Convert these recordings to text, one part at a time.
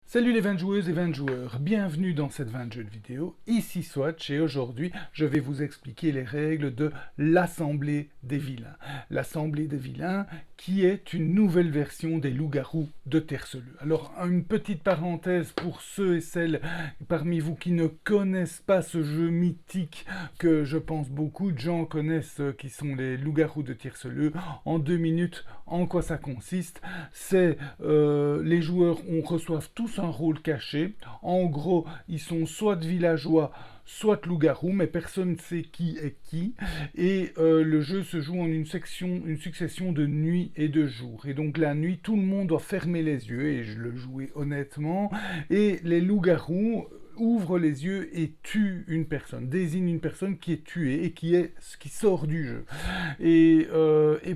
Salut les 20 joueuses et 20 joueurs, bienvenue dans cette 20 jeux de vidéo, ici Swatch et aujourd'hui je vais vous expliquer les règles de l'Assemblée des vilains. L'Assemblée des vilains qui est une nouvelle version des loups-garous de Terceleux. Alors une petite parenthèse pour ceux et celles parmi vous qui ne connaissent pas ce jeu mythique que je pense beaucoup de gens connaissent qui sont les loups-garous de Terceleux. En 2 minutes, en quoi ça consiste? C'est les joueurs reçoivent tous un rôle caché. En gros, ils sont soit villageois, soit loup-garou, mais personne ne sait qui est qui. Et le jeu se joue en une succession de nuits et de jours. Et donc la nuit, tout le monde doit fermer les yeux, et je le jouais honnêtement. Et les loups-garous ouvre les yeux et tue une personne, désigne une personne qui est tuée et qui sort du jeu. Et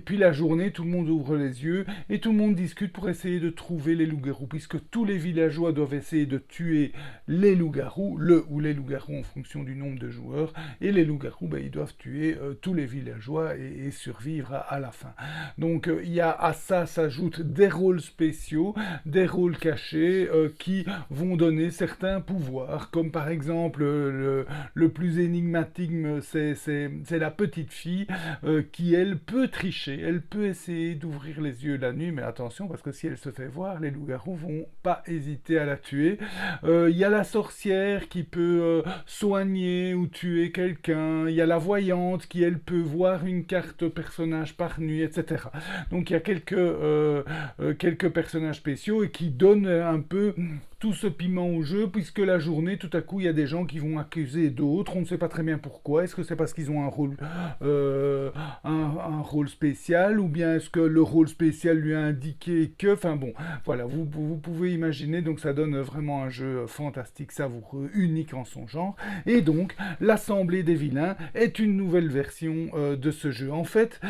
puis la journée, tout le monde ouvre les yeux et tout le monde discute pour essayer de trouver les loups-garous, puisque tous les villageois doivent essayer de tuer les loups-garous, le ou les loups-garous en fonction du nombre de joueurs, et les loups-garous, ben, ils doivent tuer tous les villageois et survivre à la fin. Donc il y a à ça s'ajoutent des rôles spéciaux, des rôles cachés qui vont donner certains pouvoirs, comme par exemple le plus énigmatique, c'est la petite fille qui, elle, peut tricher, elle peut essayer d'ouvrir les yeux la nuit, mais attention, parce que si elle se fait voir, les loups-garous vont pas hésiter à la tuer. Il y a la sorcière qui peut soigner ou tuer quelqu'un, il y a la voyante qui, elle, peut voir une carte personnage par nuit, etc. Donc il y a quelques personnages spéciaux et qui donnent un peu tout ce piment au jeu, puisque la journée, tout à coup, il y a des gens qui vont accuser d'autres, on ne sait pas très bien pourquoi. Est-ce que c'est parce qu'ils ont un rôle spécial, ou bien est-ce que le rôle spécial lui a indiqué que... Enfin bon, voilà, vous pouvez imaginer, donc ça donne vraiment un jeu fantastique, savoureux, unique en son genre. Et donc, l'Assemblée des vilains est une nouvelle version de ce jeu. En fait,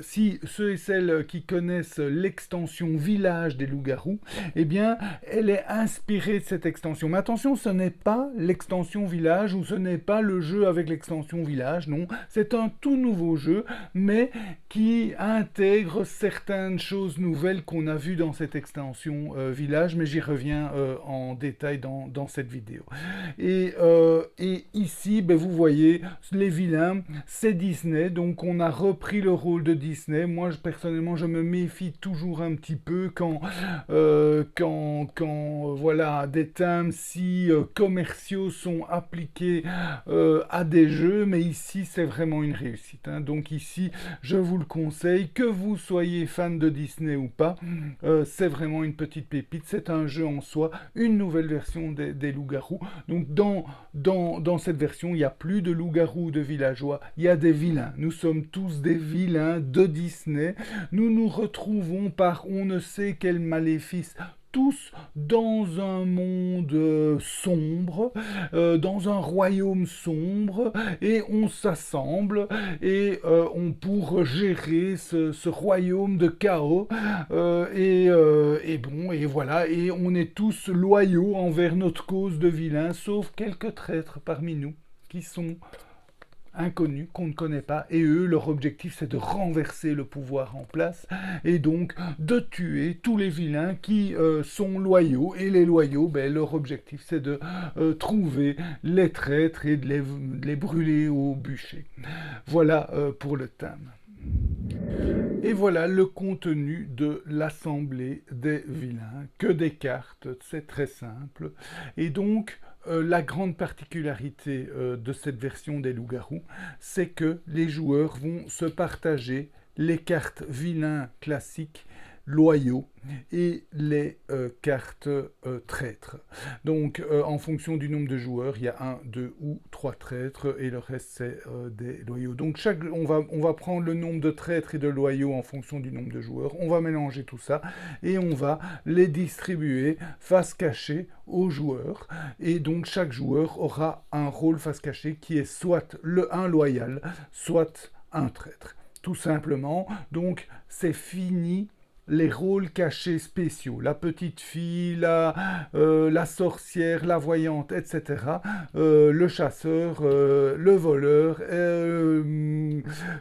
si ceux et celles qui connaissent l'extension Village des loups-garous, eh bien, elle est inspirée de cette extension. Mais attention, ce n'est pas l'extension Village ou ce n'est pas le jeu avec l'extension Village, non. C'est un tout nouveau jeu, mais qui intègre certaines choses nouvelles qu'on a vues dans cette extension Village, mais j'y reviens en détail dans cette vidéo. Et ici, ben, vous voyez, les vilains, c'est Disney, donc on a repris le rôle de Disney. Moi, personnellement, je me méfie toujours un petit peu quand voilà, des thèmes si commerciaux sont appliqués à des jeux, mais ici c'est vraiment une réussite, hein. Donc ici je vous le conseille, que vous soyez fan de Disney ou pas, c'est vraiment une petite pépite, c'est un jeu en soi, une nouvelle version des loups-garous. Donc dans cette version, il n'y a plus de loups-garous ou de villageois, il y a des vilains. Nous sommes tous des vilains de Disney, nous nous retrouvons par on ne sait quel maléfice tous dans un monde sombre, dans un royaume sombre, et on s'assemble et on pour gérer ce royaume de chaos, et bon, et voilà, et on est tous loyaux envers notre cause de vilain, sauf quelques traîtres parmi nous qui sont inconnus, qu'on ne connaît pas, et eux, leur objectif, c'est de renverser le pouvoir en place, et donc de tuer tous les vilains qui sont loyaux, et les loyaux, ben, leur objectif, c'est de trouver les traîtres et de les brûler au bûcher. Voilà pour le thème. Et voilà le contenu de l'Assemblée des vilains. Que des cartes, c'est très simple. Et donc, la grande particularité de cette version des loups-garous, c'est que les joueurs vont se partager les cartes vilains classiques, loyaux, et les cartes traîtres. Donc en fonction du nombre de joueurs, il y a 1, 2 ou 3 traîtres et le reste c'est des loyaux. Donc on va prendre le nombre de traîtres et de loyaux en fonction du nombre de joueurs, on va mélanger tout ça et on va les distribuer face cachée aux joueurs, et donc chaque joueur aura un rôle face cachée qui est soit un loyal, soit un traître. Tout simplement, donc c'est fini les rôles cachés spéciaux, la petite fille, la sorcière, la voyante, etc., le chasseur, le voleur,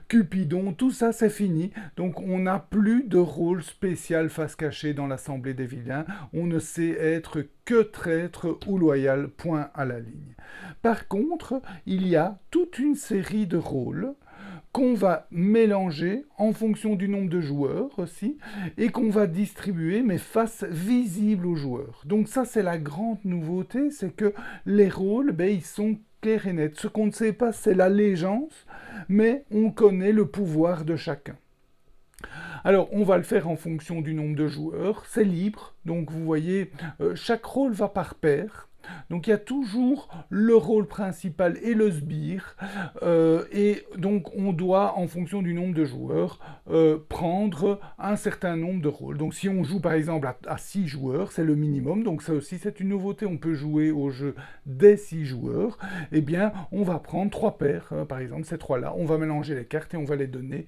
Cupidon, tout ça c'est fini. Donc on n'a plus de rôle spécial face cachée dans l'Assemblée des vilains. On ne sait être que traître ou loyal, point à la ligne. Par contre, il y a toute une série de rôles qu'on va mélanger en fonction du nombre de joueurs aussi, et qu'on va distribuer, mais face visible aux joueurs. Donc ça, c'est la grande nouveauté, c'est que les rôles, ils sont clairs et nets. Ce qu'on ne sait pas, c'est l'allégeance, mais on connaît le pouvoir de chacun. Alors, on va le faire en fonction du nombre de joueurs, c'est libre, donc vous voyez, chaque rôle va par paire. Donc il y a toujours le rôle principal et le sbire, et donc on doit, en fonction du nombre de joueurs, prendre un certain nombre de rôles. Donc si on joue par exemple à 6 joueurs, c'est le minimum, donc ça aussi c'est une nouveauté, on peut jouer au jeu dès 6 joueurs, eh bien on va prendre 3 paires, par exemple ces 3-là, on va mélanger les cartes et on va les donner,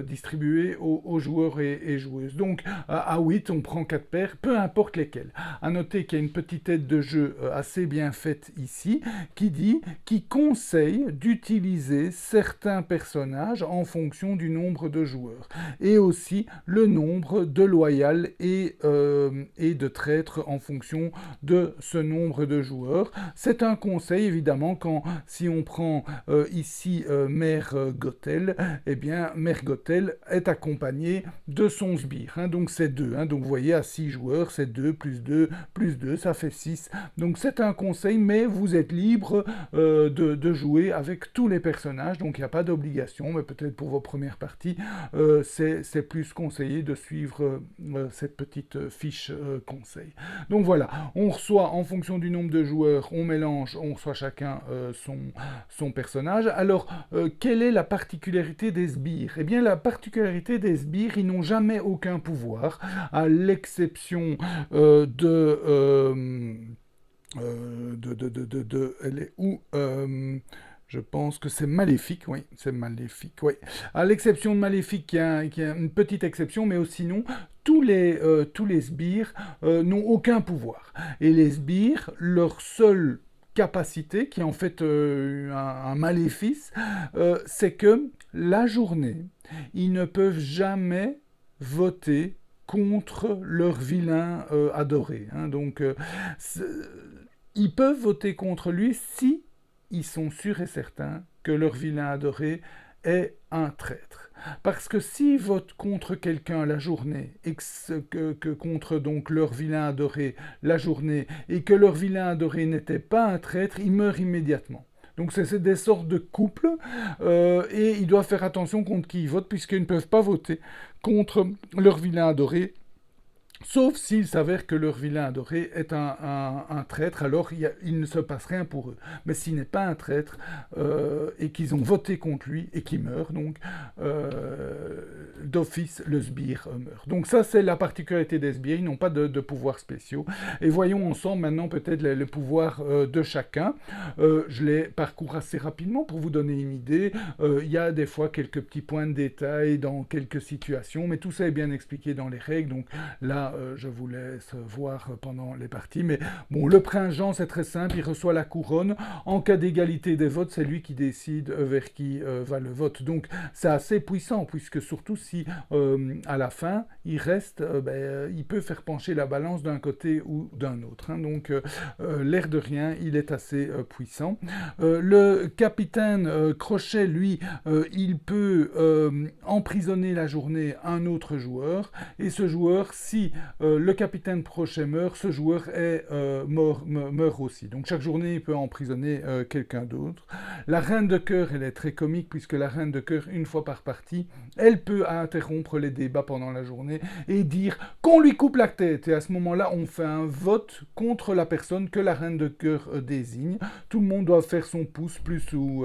distribuer aux joueurs et joueuses. Donc à 8, on prend 4 paires, peu importe lesquelles. À noter qu'il y a une petite aide de jeu assez bien faite ici, qui conseille d'utiliser certains personnages en fonction du nombre de joueurs, et aussi le nombre de loyal et de traîtres en fonction de ce nombre de joueurs. C'est un conseil, évidemment, si on prend ici Mère Gothel, eh bien, Mère Gothel est accompagnée de son sbire, hein, donc c'est 2, hein, donc vous voyez, à 6 joueurs, c'est 2 plus 2 plus 2, ça fait 6. Donc c'est un conseil, mais vous êtes libre de jouer avec tous les personnages, donc il n'y a pas d'obligation, mais peut-être pour vos premières parties, c'est plus conseillé de suivre cette petite fiche conseil. Donc voilà, on reçoit en fonction du nombre de joueurs, on mélange, on reçoit chacun son personnage. Alors, quelle est la particularité des sbires? Eh bien, la particularité des sbires, ils n'ont jamais aucun pouvoir, à l'exception elle est où je pense que c'est Maléfique, oui, c'est Maléfique, oui. À l'exception de Maléfique, qui a une petite exception, mais sinon, tous les sbires n'ont aucun pouvoir. Et les sbires, leur seule capacité, qui est en fait un maléfice, c'est que la journée, ils ne peuvent jamais voter contre leur vilain adoré. Hein. Donc, ils peuvent voter contre lui si ils sont sûrs et certains que leur vilain adoré est un traître. Parce que s'ils votent contre quelqu'un la journée, et que contre donc leur vilain adoré la journée, et que leur vilain adoré n'était pas un traître, ils meurent immédiatement. Donc c'est des sortes de couples, et ils doivent faire attention contre qui ils votent, puisqu'ils ne peuvent pas voter contre leur vilain adoré, sauf s'il s'avère que leur vilain adoré est un traître, alors il ne se passe rien pour eux. Mais s'il n'est pas un traître, et qu'ils ont voté contre lui, et qu'il meurt, donc, d'office, le sbire meurt. Donc ça, c'est la particularité des sbires, ils n'ont pas de pouvoirs spéciaux. Et voyons ensemble maintenant peut-être le pouvoir de chacun. Je les parcours assez rapidement pour vous donner une idée. Il y a des fois quelques petits points de détail dans quelques situations, mais tout ça est bien expliqué dans les règles, donc là, je vous laisse voir pendant les parties. Mais bon, le prince Jean, c'est très simple, il reçoit la couronne. En cas d'égalité des votes, c'est lui qui décide vers qui va le vote. Donc, c'est assez puissant, puisque surtout si, à la fin, il reste, il peut faire pencher la balance d'un côté ou d'un autre. Hein. Donc, l'air de rien, il est assez puissant. Le capitaine Crochet, lui, il peut emprisonner la journée un autre joueur, et ce joueur, si le capitaine Crochet meurt, ce joueur meurt aussi. Donc chaque journée, il peut emprisonner quelqu'un d'autre. La reine de cœur, elle est très comique, puisque la reine de cœur, une fois par partie, elle peut interrompre les débats pendant la journée et dire qu'on lui coupe la tête. Et à ce moment-là, on fait un vote contre la personne que la reine de cœur désigne. Tout le monde doit faire son pouce, plus ou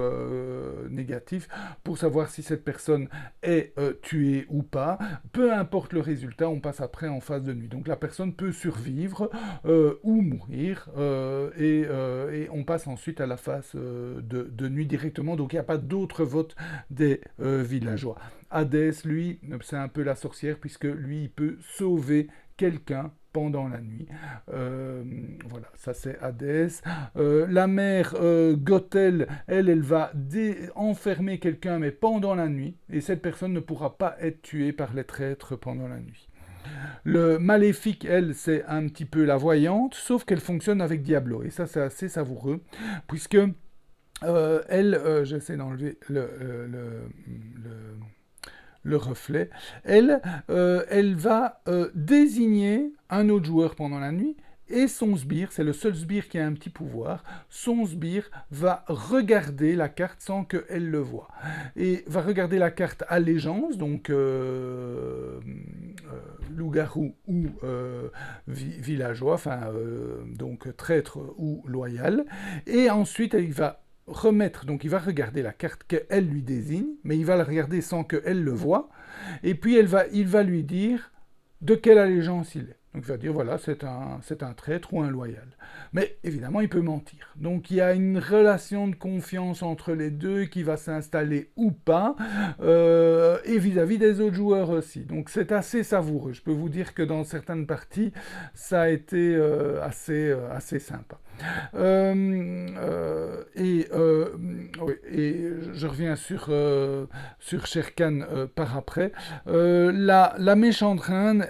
négatif, pour savoir si cette personne est tuée ou pas. Peu importe le résultat, on passe après en phase phase de nuit. Donc la personne peut survivre ou mourir, et on passe ensuite à la phase de nuit directement. Donc il n'y a pas d'autre vote des villageois. Hadès, lui, c'est un peu la sorcière, puisque lui, il peut sauver quelqu'un pendant la nuit. Voilà, ça c'est Hadès. La mère Gothel, elle va enfermer quelqu'un, mais pendant la nuit, et cette personne ne pourra pas être tuée par les traîtres pendant la nuit. Le maléfique, elle, c'est un petit peu la voyante, sauf qu'elle fonctionne avec Diablo, et ça c'est assez savoureux, puisque j'essaie d'enlever le reflet, elle va désigner un autre joueur pendant la nuit, et son sbire, c'est le seul sbire qui a un petit pouvoir, son sbire va regarder la carte sans qu'elle le voie. Et va regarder la carte allégeance, donc loup-garou ou villageois, enfin donc traître ou loyal, et ensuite il va remettre, donc il va regarder la carte qu'elle lui désigne, mais il va la regarder sans qu'elle le voie, et puis il va lui dire de quelle allégeance il est. Donc il va dire, voilà, c'est un traître ou un loyal. Mais évidemment, il peut mentir. Donc il y a une relation de confiance entre les deux qui va s'installer ou pas, et vis-à-vis des autres joueurs aussi. Donc c'est assez savoureux. Je peux vous dire que dans certaines parties, ça a été assez sympa. Et je reviens sur Shere-Khan par après. La méchante reine,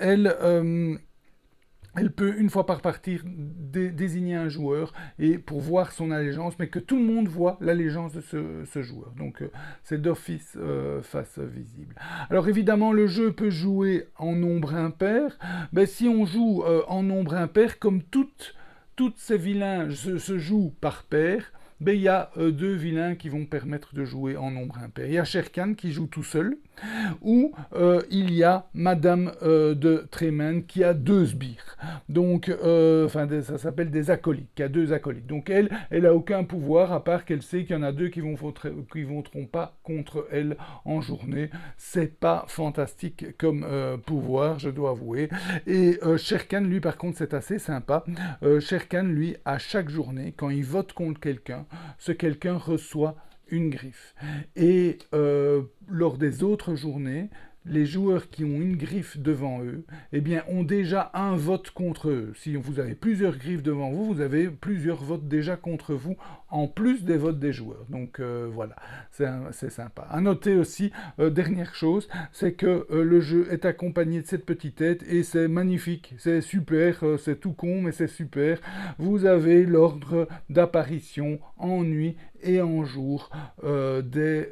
elle peut, une fois par partie, désigner un joueur et pour voir son allégeance, mais que tout le monde voit l'allégeance de ce joueur. Donc, c'est d'office face visible. Alors, évidemment, le jeu peut jouer en nombre impair. Mais si on joue en nombre impair, comme toutes ces vilains se jouent par paire, ben, il y a deux vilains qui vont permettre de jouer en nombre impair. Il y a Shere-Khan qui joue tout seul, ou il y a Madame de Tremen qui a deux sbires. Donc, ça s'appelle des acolytes, qui a deux acolytes. Donc elle a aucun pouvoir, à part qu'elle sait qu'il y en a deux qui voteront pas contre elle en journée. C'est pas fantastique comme pouvoir, je dois avouer. Et Shere-Khan, lui, par contre, c'est assez sympa. Shere-Khan, lui, à chaque journée, quand il vote contre quelqu'un, ce quelqu'un reçoit une griffe. Et lors des autres journées, les joueurs qui ont une griffe devant eux, eh bien, ont déjà un vote contre eux. Si vous avez plusieurs griffes devant vous, vous avez plusieurs votes déjà contre vous, en plus des votes des joueurs. Donc voilà, c'est sympa. À noter aussi, dernière chose, c'est que le jeu est accompagné de cette petite tête, et c'est magnifique, c'est super, c'est tout con, mais c'est super. Vous avez l'ordre d'apparition en nuit et en jour des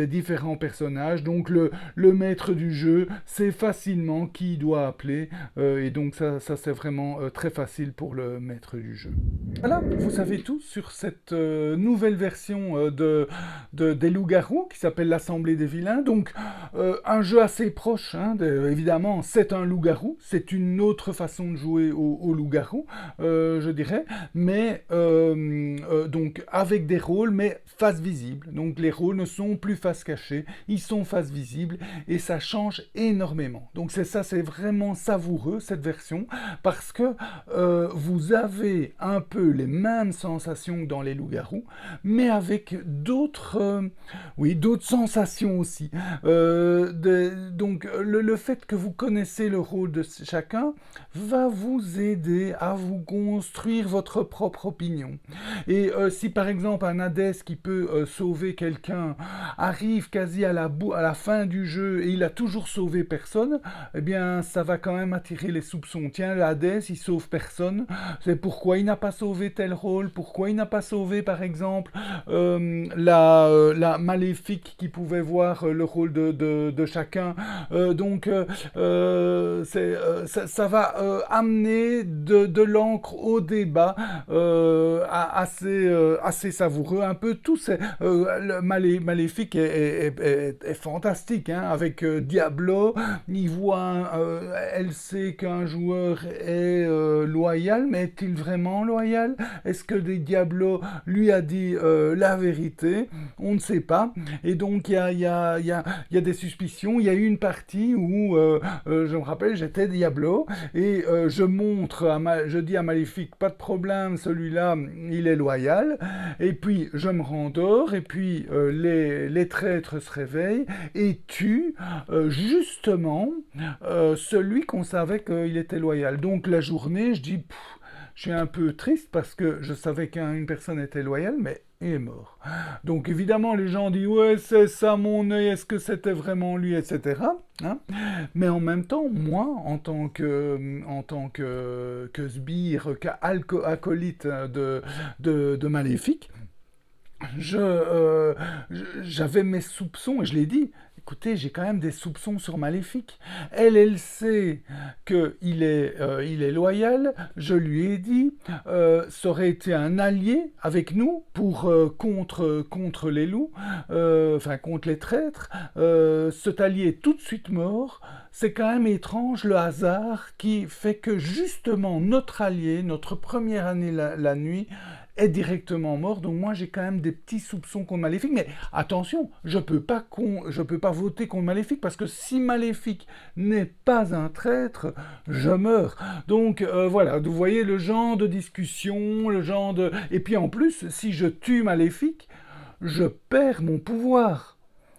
différents personnages. Donc le maître du jeu sait facilement qui il doit appeler, et donc ça c'est vraiment très facile pour le maître du jeu. Voilà, vous savez tout sur cette nouvelle version des loups-garous qui s'appelle l'Assemblée des vilains. Donc un jeu assez proche, hein, évidemment c'est un loup-garou, c'est une autre façon de jouer au loup-garou, je dirais, mais donc avec des rôles, mais face visible. Donc les rôles ne sont plus face cachée, ils sont face visible, et ça change énormément. Donc c'est vraiment savoureux cette version, parce que vous avez un peu les mêmes sensations que dans les loups-garous, mais avec d'autres sensations aussi. Donc le fait que vous connaissez le rôle de chacun va vous aider à vous construire votre propre opinion. Et si par exemple un Hadès qui peut sauver quelqu'un arrive quasi à la fin du jeu et il a toujours sauvé personne, eh bien ça va quand même attirer les soupçons. Tiens, le Hadès il sauve personne, c'est pourquoi il n'a pas sauvé tel rôle, pourquoi il n'a pas sauvé par exemple la maléfique qui pouvait voir le rôle de chacun. Donc ça va amener de l'encre au débat assez savoureux, un peu tout. Maléfique est fantastique, hein, avec Diablo, elle sait qu'un joueur est loyal, mais est-il vraiment loyal? Est-ce que Diablo lui a dit la vérité? On ne sait pas. Et donc, il y a des suspicions. Il y a eu une partie où, je me rappelle, j'étais Diablo, et je dis à Maléfique, pas de problème, celui-là, il est loyal. Et puis, je me rendors, et puis les traîtres se réveillent et tuent justement celui qu'on savait qu'il était loyal. Donc, la journée, je suis un peu triste parce que je savais qu'une personne était loyale, mais il est mort. Donc évidemment, les gens disent « Ouais, c'est ça mon œil, est-ce que c'était vraiment lui ?» etc. Hein, mais en même temps, moi, en tant que sbire, acolyte de Maléfique, j'avais mes soupçons, et je l'ai dit. Écoutez, j'ai quand même des soupçons sur Maléfique. Elle sait qu'il est loyal, je lui ai dit, ça aurait été un allié avec nous contre les loups, contre les traîtres. Cet allié est tout de suite mort. C'est quand même étrange le hasard qui fait que justement notre allié, notre première année la nuit, est directement mort. Donc moi j'ai quand même des petits soupçons contre Maléfique, mais attention, je peux pas voter contre Maléfique, parce que si Maléfique n'est pas un traître, je meurs. Donc voilà, vous voyez le genre de discussion, et puis en plus, si je tue Maléfique, je perds mon pouvoir.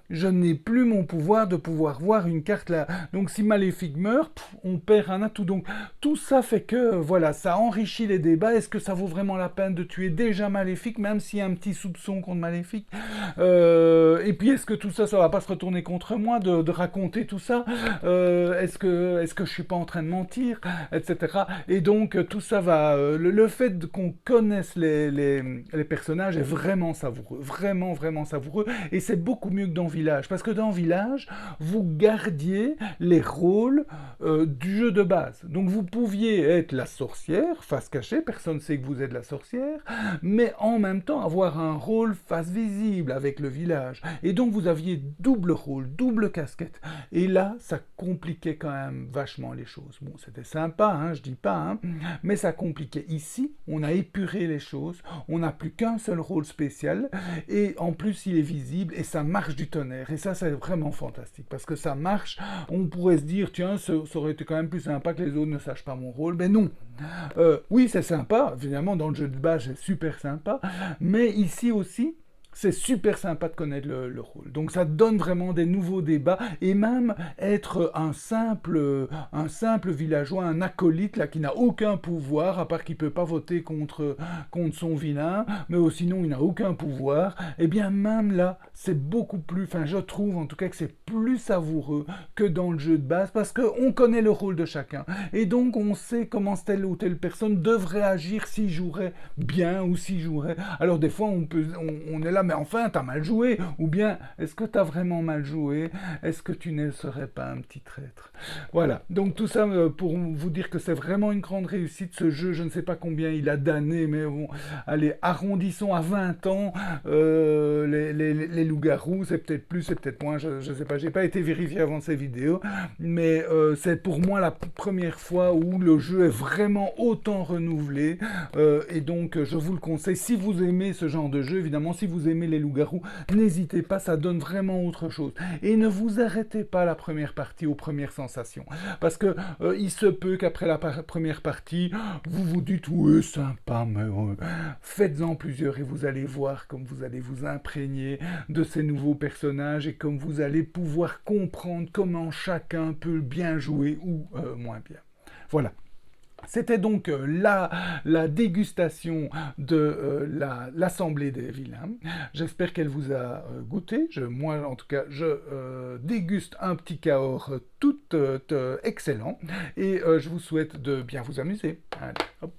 Je n'ai plus mon pouvoir de pouvoir voir une carte là. Donc si Maléfique meurt, on perd un atout. Donc tout ça fait que, voilà, ça enrichit les débats. Est-ce que ça vaut vraiment la peine de tuer déjà Maléfique, même s'il y a un petit soupçon contre Maléfique? Et puis est-ce que tout ça, ça va pas se retourner contre moi de raconter tout ça? Est-ce que je suis pas en train de mentir, etc. Et donc tout ça va... le fait qu'on connaisse les personnages est vraiment savoureux. Vraiment, vraiment savoureux. Et c'est beaucoup mieux que dans Village, parce que dans Village, vous gardiez les rôles du jeu de base. Donc vous pouviez être la sorcière, face cachée, personne ne sait que vous êtes la sorcière, mais en même temps avoir un rôle face visible avec le village. Et donc vous aviez double rôle, double casquette. Et là, ça compliquait quand même vachement les choses. Bon, c'était sympa, hein, je dis pas, hein, mais ça compliquait. Ici, on a épuré les choses, on n'a plus qu'un seul rôle spécial, et en plus il est visible, et ça marche du tonnerre. Et ça, c'est vraiment fantastique, parce que ça marche. On pourrait se dire, tiens, ça aurait été quand même plus sympa que les autres ne sachent pas mon rôle. Mais non. Oui, c'est sympa. Évidemment, dans le jeu de base, c'est super sympa. Mais ici aussi, c'est super sympa de connaître le rôle. Donc ça donne vraiment des nouveaux débats, et même être un simple villageois, un acolyte là, qui n'a aucun pouvoir, à part qu'il ne peut pas voter contre son vilain, mais sinon il n'a aucun pouvoir, et bien même là, c'est beaucoup plus, enfin je trouve en tout cas que c'est plus savoureux que dans le jeu de base, parce qu'on connaît le rôle de chacun, et donc on sait comment telle ou telle personne devrait agir s'il jouerait bien ou s'il jouerait... Alors des fois on est là, mais enfin, t'as mal joué, ou bien, est-ce que t'as vraiment mal joué? Est-ce que tu ne serais pas un petit traître? Voilà, donc tout ça pour vous dire que c'est vraiment une grande réussite, ce jeu. Je ne sais pas combien il a d'années, mais bon, allez, arrondissons à 20 ans, les loups-garous, c'est peut-être plus, c'est peut-être moins, je ne sais pas, j'ai pas été vérifié avant ces vidéos, mais c'est pour moi la première fois où le jeu est vraiment autant renouvelé, et donc je vous le conseille, si vous aimez ce genre de jeu, évidemment, si vous aimez les loups-garous, n'hésitez pas, ça donne vraiment autre chose. Et ne vous arrêtez pas la première partie aux premières sensations. Parce que il se peut qu'après la première partie, vous vous dites, ouais, sympa, mais faites-en plusieurs et vous allez voir comme vous allez vous imprégner de ces nouveaux personnages et comme vous allez pouvoir comprendre comment chacun peut bien jouer ou moins bien. Voilà. C'était donc la dégustation de l'Assemblée des vilains. J'espère qu'elle vous a goûté. Moi, en tout cas, je déguste un petit Cahors tout excellent. Et je vous souhaite de bien vous amuser. Allez, hop.